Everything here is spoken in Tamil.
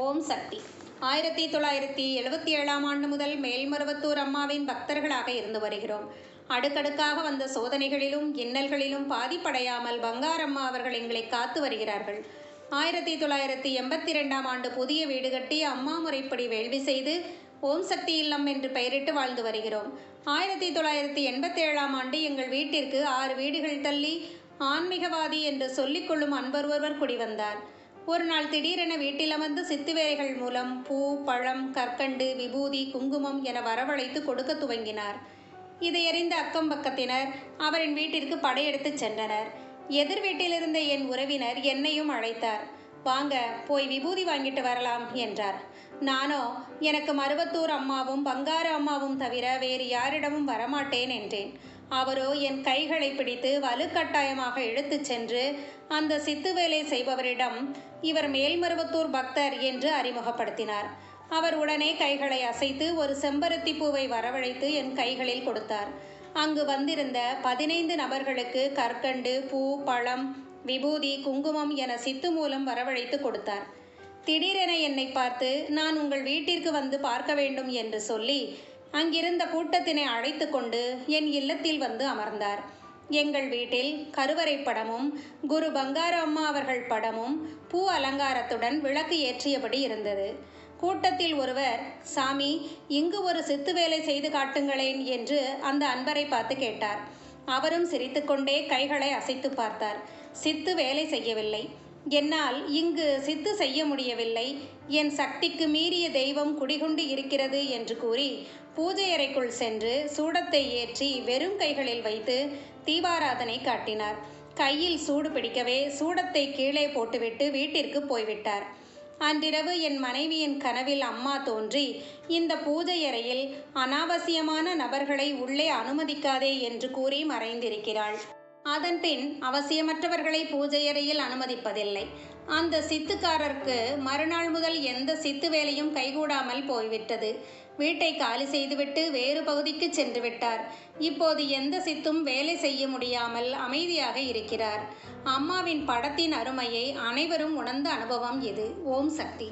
ஓம் சக்தி. 1977ஆம் ஆண்டு முதல் மேல்மருவத்தூர் அம்மாவின் பக்தர்களாக இருந்து வருகிறோம். அடுக்கடுக்காக வந்த சோதனைகளிலும் இன்னல்களிலும் பாதிப்படையாமல் பங்காரம்மா அவர்கள் எங்களை காத்து வருகிறார்கள். 1982ஆம் ஆண்டு புதிய வீடு கட்டி அம்மா முறைப்படி வேள்வி செய்து ஓம் சக்தி இல்லம் என்று பெயரிட்டு வாழ்ந்து வருகிறோம். 1987ஆம் ஆண்டு எங்கள் வீட்டிற்கு 6 வீடுகள் தள்ளி ஆன்மீகவாதி என்று சொல்லிக்கொள்ளும் அன்பர் ஒருவர் குடிவந்தார். ஒரு நாள் திடீரென வீட்டில் அமர்ந்து சித்து வேலைகள் மூலம் பூ, பழம், கற்கண்டு, விபூதி, குங்குமம் என வரவழைத்து கொடுக்க துவங்கினார். இதையறிந்த அக்கம் பக்கத்தினர் அவரின் வீட்டிற்கு படையெடுத்து சென்றனர். எதிர் வீட்டிலிருந்த என் உறவினர் என்னையும் அழைத்தார். வாங்க, போய் விபூதி வாங்கிட்டு வரலாம் என்றார். நானோ எனக்கு மருவத்தூர் அம்மாவும் பங்கார அம்மாவும் தவிர வேறு யாரிடமும் வரமாட்டேன் என்றேன். அவரோ என் கைகளை பிடித்து வலுக்கட்டாயமாக இழுத்துச் சென்று அந்த சித்து வேலை செய்பவரிடம் இவர் மேல்மருவத்தூர் பக்தர் என்று அறிமுகப்படுத்தினார். அவர் உடனே கைகளை அசைத்து ஒரு செம்பருத்தி பூவை வரவழைத்து என் கைகளில் கொடுத்தார். அங்கு வந்திருந்த 15 நபர்களுக்கு கற்கண்டு, பூ, பழம், விபூதி, குங்குமம் என சித்து மூலம் வரவழைத்து கொடுத்தார். திடீரென என்னை பார்த்து நான் உங்கள் வீட்டிற்கு வந்து பார்க்க வேண்டும் என்று சொல்லி அங்கிருந்த கூட்டத்தினை அழைத்து கொண்டு என் இல்லத்தில் வந்து அமர்ந்தார். எங்கள் வீட்டில் கருவறை படமும் குரு பங்கார அம்மா அவர்கள் படமும் பூ அலங்காரத்துடன் விளக்கு ஏற்றியபடி இருந்தது. கூட்டத்தில் ஒருவர், சாமி, இங்கு ஒரு சித்து வேலை செய்து காட்டுங்களேன் என்று அந்த அன்பரை பார்த்து கேட்டார். அவரும் சிரித்துக்கொண்டே கைகளை அசைத்து பார்த்தார். சித்து வேலை செய்யவில்லை. என்னால் இங்கு சித்து செய்ய முடியவில்லை. என் சக்திக்கு மீறிய தெய்வம் குடிகொண்டு இருக்கிறது என்று கூறி பூஜை அறைக்குள் சென்று சூடத்தை ஏற்றி வெறும் கைகளில் வைத்து தீபாராதனை காட்டினார். கையில் சூடு பிடிக்கவே சூடத்தை கீழே போட்டுவிட்டு வீட்டிற்கு போய்விட்டார். அன்றிரவு என் மனைவியின் கனவில் அம்மா தோன்றி இந்த பூஜை அறையில் அனாவசியமான நபர்களை உள்ளே அனுமதிக்காதே என்று கூறி மறைந்திருக்கிறாள். அதன்பின் அவசியமற்றவர்களை பூஜை அறையில் அனுமதிப்பதில்லை. அந்த சித்துக்காரருக்கு மறுநாள் முதல் எந்த சித்து வேலையும் கைகூடாமல் போய்விட்டது. வீட்டை காலி செய்துவிட்டு வேறு பகுதிக்கு சென்று விட்டார். இப்போது எந்த சித்தும் வேலை செய்ய முடியாமல் அமைதியாக இருக்கிறார். அம்மாவின் படத்தின் அருமையை அனைவரும் உணர்ந்த அனுபவம் இது. ஓம் சக்தி.